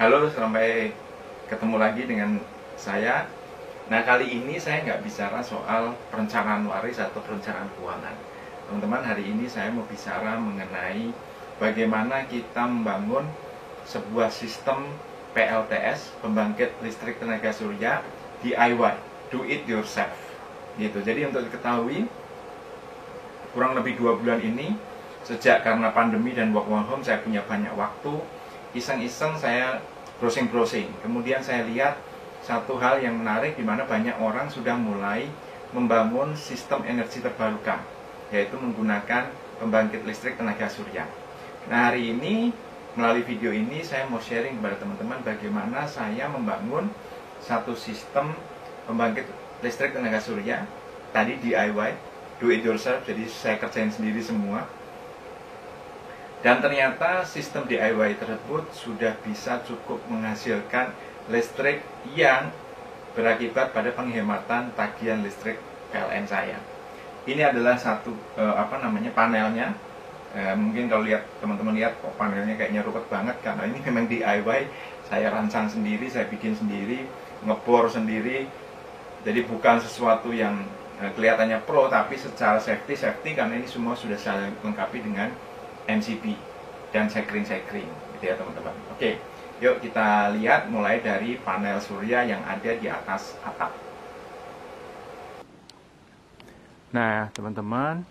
Halo, sampai ketemu lagi dengan saya. Nah, kali ini saya nggak bicara soal perencanaan waris atau perencanaan keuangan. Teman-teman, hari ini saya mau bicara mengenai bagaimana kita membangun sebuah sistem PLTS, pembangkit listrik tenaga surya, DIY, do it yourself. Gitu. Jadi untuk diketahui, kurang lebih 2 bulan ini, sejak karena pandemi dan work from home, saya punya banyak waktu. Iseng-iseng saya browsing-browsing. Kemudian saya lihat satu hal yang menarik, di mana banyak orang sudah mulai membangun sistem energi terbarukan, yaitu menggunakan pembangkit listrik tenaga surya. Nah, hari ini melalui video ini saya mau sharing kepada teman-teman bagaimana saya membangun satu sistem pembangkit listrik tenaga surya. Tadi DIY, do it yourself, jadi saya kerjain sendiri semua. Dan ternyata sistem DIY tersebut sudah bisa cukup menghasilkan listrik yang berakibat pada penghematan tagihan listrik PLN saya. Ini adalah satu panelnya. Mungkin kalau lihat teman-teman lihat kok panelnya kayaknya ruwet banget, karena ini memang DIY. Saya rancang sendiri, saya bikin sendiri, ngebor sendiri. Jadi bukan sesuatu yang kelihatannya pro, tapi secara safety karena ini semua sudah saya lengkapi dengan MCB dan sekring gitu ya teman-teman. Oke, yuk kita lihat mulai dari panel surya yang ada di atas atap. Nah teman-teman,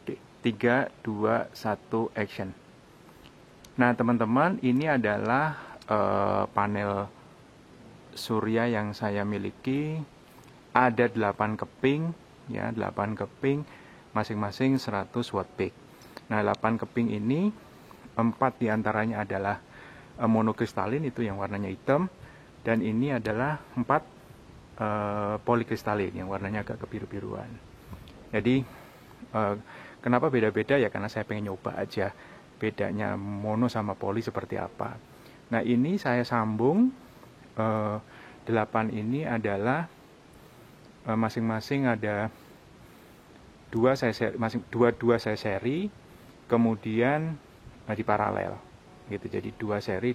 3, 2, 1, action. Nah teman-teman, ini adalah panel surya yang saya miliki. Ada 8 keping, ya 8 keping, masing-masing 100 watt peak. Nah, 8 keping ini, 4 diantaranya adalah monokristalin, itu yang warnanya hitam, dan ini adalah 4 polikristalin yang warnanya agak kebiru-biruan. Jadi kenapa beda-beda ya, karena saya pengen nyoba aja bedanya mono sama poli seperti apa. Nah, ini saya sambung 8 ini adalah masing-masing ada dua saya seri, kemudian di paralel gitu. Jadi 2 seri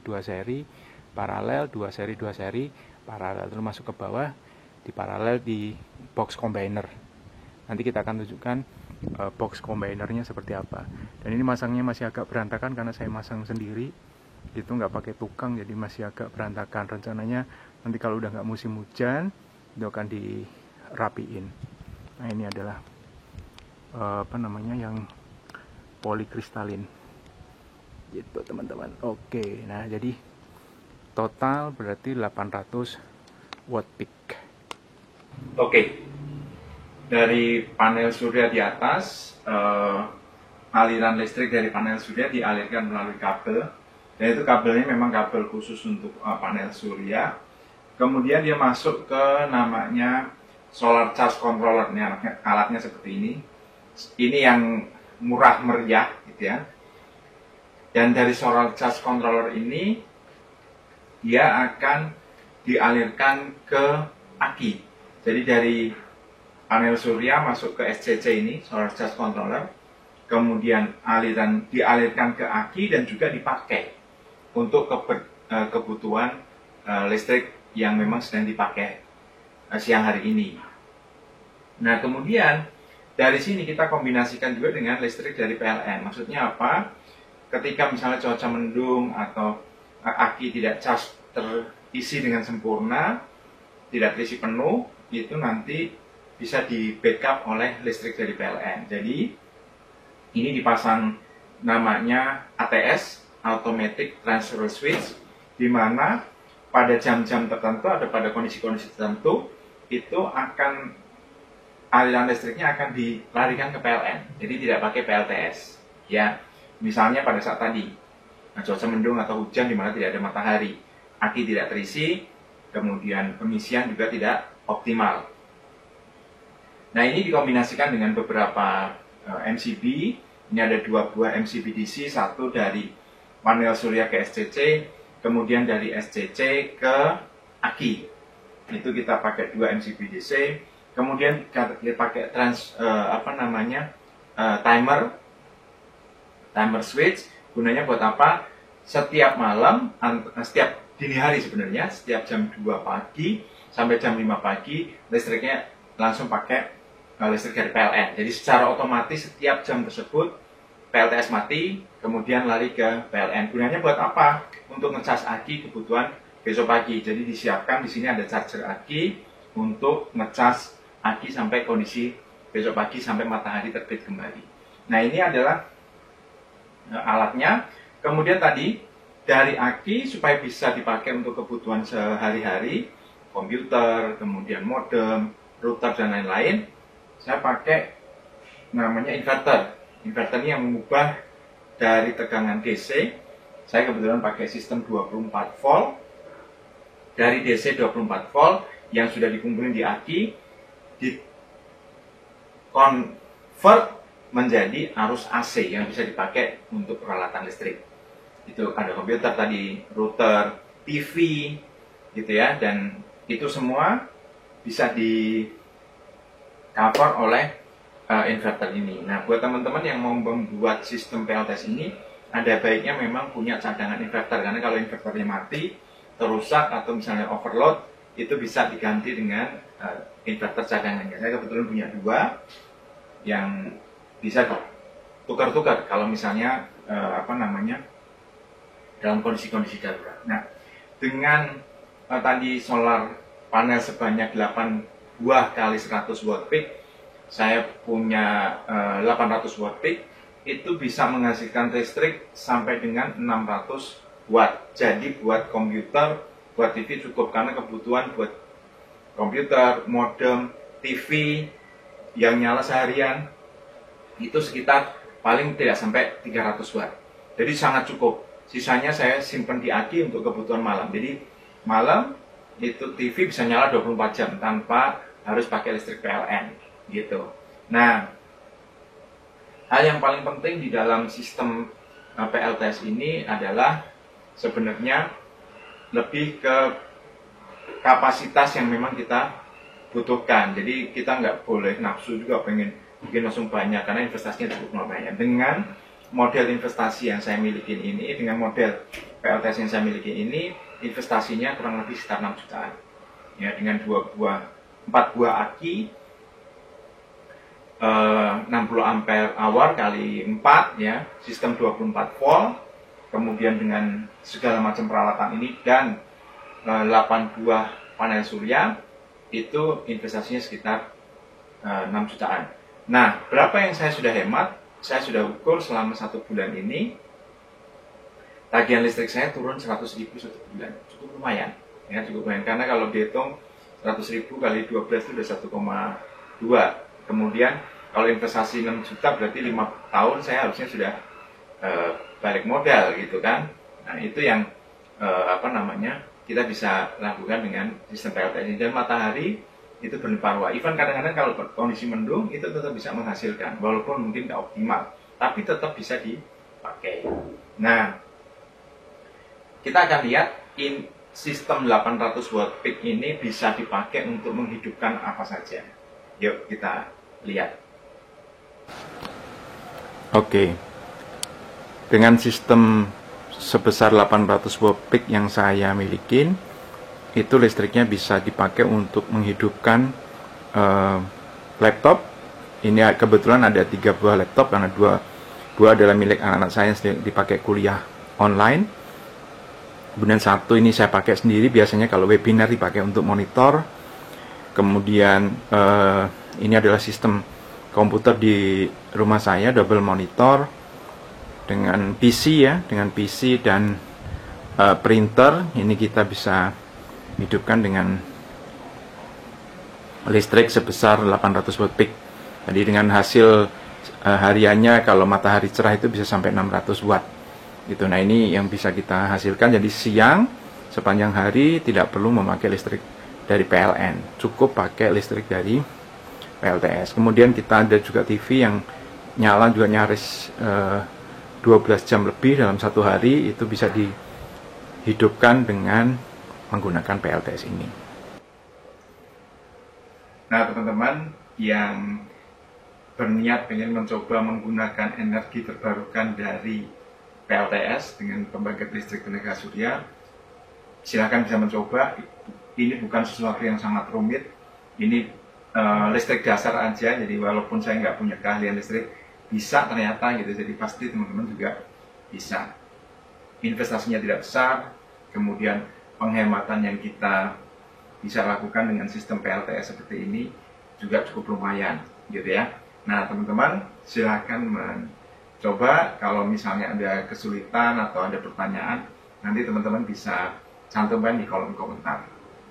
paralel, 2 seri paralel, terus masuk ke bawah di paralel di box combiner. Nanti kita akan tunjukkan box combinernya seperti apa. Dan ini masangnya masih agak berantakan karena saya masang sendiri, itu nggak pakai tukang, jadi masih agak berantakan. Rencananya nanti kalau udah nggak musim hujan itu akan dirapiin. Nah, ini adalah yang polikristalin gitu teman-teman. Oke, nah jadi total berarti 800 watt peak. Oke, dari panel surya di atas, aliran listrik dari panel surya dialirkan melalui kabel, dan itu kabelnya memang kabel khusus untuk panel surya. Kemudian dia masuk ke namanya solar charge controller. Ini alatnya seperti ini. Ini yang murah meriah gitu ya. Dan dari solar charge controller ini dia akan dialirkan ke aki. Jadi dari panel surya masuk ke SCC ini, solar charge controller, kemudian dialirkan ke aki dan juga dipakai untuk kebutuhan listrik yang memang sedang dipakai siang hari ini. Nah, kemudian dari sini kita kombinasikan juga dengan listrik dari PLN. Maksudnya apa? Ketika misalnya cuaca mendung atau aki tidak charge terisi dengan sempurna, tidak terisi penuh, itu nanti bisa di backup oleh listrik dari PLN. Jadi ini dipasang namanya ATS, Automatic Transfer Switch, di mana pada jam-jam tertentu atau pada kondisi-kondisi tertentu itu aliran listriknya akan dilarikan ke PLN, jadi tidak pakai PLTS. Ya, misalnya pada saat tadi cuaca mendung atau hujan di mana tidak ada matahari, aki tidak terisi, kemudian pengisian juga tidak optimal. Nah, ini dikombinasikan dengan beberapa MCB. Ini ada 2 buah MCB DC, satu dari panel surya ke SCC, kemudian dari SCC ke aki. Itu kita pakai 2 MCB DC. Kemudian kita pakai timer switch. Gunanya buat apa? setiap malam, setiap dini hari sebenarnya, setiap jam 2 pagi sampai jam 5 pagi, listriknya langsung pakai listrik dari PLN. Jadi secara otomatis setiap jam tersebut PLTS mati, kemudian lari ke PLN. Gunanya buat apa? Untuk ngecas aki kebutuhan besok pagi. Jadi disiapkan di sini ada charger aki untuk ngecas aki sampai kondisi besok pagi sampai matahari terbit kembali. Nah, ini adalah alatnya. Kemudian tadi dari aki supaya bisa dipakai untuk kebutuhan sehari-hari, komputer, kemudian modem, router dan lain-lain, saya pakai namanya inverter. Inverter ini yang mengubah dari tegangan DC. Saya kebetulan pakai sistem 24 volt. Dari DC 24 volt yang sudah dikumpulin di aki, di convert menjadi arus AC yang bisa dipakai untuk peralatan listrik. Itu ada komputer tadi, router, TV, gitu ya, dan itu semua bisa di cover oleh inverter ini. Nah, buat teman-teman yang mau membuat sistem PLTS ini, ada baiknya memang punya cadangan inverter, karena kalau inverternya mati, terusak atau misalnya overload, itu bisa diganti dengan inverter cadangannya. Saya kebetulan punya 2 yang bisa tukar-tukar kalau misalnya dalam kondisi-kondisi darurat. Nah, dengan tadi solar panel sebanyak 8 buah kali 100 watt peak, saya punya 800 watt peak, itu bisa menghasilkan listrik sampai dengan 600 watt. Jadi buat komputer, buat TV cukup, karena kebutuhan buat komputer, modem, TV yang nyala seharian itu sekitar paling tidak sampai 300 watt. Jadi sangat cukup. Sisanya saya simpan di aki untuk kebutuhan malam. Jadi malam itu TV bisa nyala 24 jam tanpa harus pakai listrik PLN gitu. Nah, hal yang paling penting di dalam sistem PLTS ini adalah sebenarnya lebih ke kapasitas yang memang kita butuhkan. Jadi kita nggak boleh nafsu juga pengen bikin langsung banyak, karena investasinya cukup banyak. Dengan model investasi yang saya miliki ini, dengan model PLTS yang saya miliki ini, investasinya kurang lebih sekitar 6 jutaan. Ya, dengan 4 buah aki 60 ampere hour kali 4 ya, sistem 24 volt, kemudian dengan segala macam peralatan ini dan 8 buah panel surya, itu investasinya sekitar 6 jutaan. Nah, berapa yang saya sudah hemat? Saya sudah ukur selama 1 bulan ini, tagihan listrik saya turun 100.000 1 bulan. Cukup lumayan, ya, cukup lumayan. Karena kalau dihitung 100.000 kali 12 itu udah 1,2. Kemudian kalau investasi 6 juta berarti 5 tahun saya harusnya sudah balik modal gitu kan. Nah, itu yang kita bisa lakukan dengan sistem PLTS ini. Dan matahari itu berlimpah ruah. Even kadang-kadang kalau kondisi mendung itu tetap bisa menghasilkan, walaupun mungkin tidak optimal, tapi tetap bisa dipakai. Nah, kita akan lihat sistem 800 watt peak ini bisa dipakai untuk menghidupkan apa saja. Yuk kita lihat. Oke. Dengan sistem sebesar 800 watt peak yang saya miliki, itu listriknya bisa dipakai untuk menghidupkan laptop. Ini kebetulan ada 3 buah laptop, karena dua adalah milik anak-anak saya yang dipakai kuliah online. Kemudian 1 ini saya pakai sendiri, biasanya kalau webinar dipakai untuk monitor. Kemudian ini adalah sistem komputer di rumah saya, double monitor dengan PC ya, dengan PC dan printer. Ini kita bisa hidupkan dengan listrik sebesar 800 watt peak. Jadi dengan hasil hariannya kalau matahari cerah itu bisa sampai 600 watt. Gitu. Nah, ini yang bisa kita hasilkan. Jadi siang sepanjang hari tidak perlu memakai listrik dari PLN, cukup pakai listrik dari PLTS. Kemudian kita ada juga TV yang nyala juga nyaris 12 jam lebih dalam 1 hari, itu bisa dihidupkan dengan menggunakan PLTS ini. Nah, teman-teman yang berniat ingin mencoba menggunakan energi terbarukan dari PLTS dengan pembangkit listrik tenaga surya, silahkan bisa mencoba. Ini bukan sesuatu yang sangat rumit, ini listrik dasar aja, jadi walaupun saya nggak punya keahlian listrik, bisa ternyata gitu, jadi pasti teman-teman juga bisa. Investasinya tidak besar, kemudian penghematan yang kita bisa lakukan dengan sistem PLTS seperti ini juga cukup lumayan gitu ya. Nah teman-teman silahkan mencoba. Kalau misalnya ada kesulitan atau ada pertanyaan, nanti teman-teman bisa cantumkan di kolom komentar.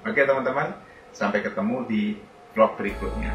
Oke teman-teman, sampai ketemu di vlog berikutnya.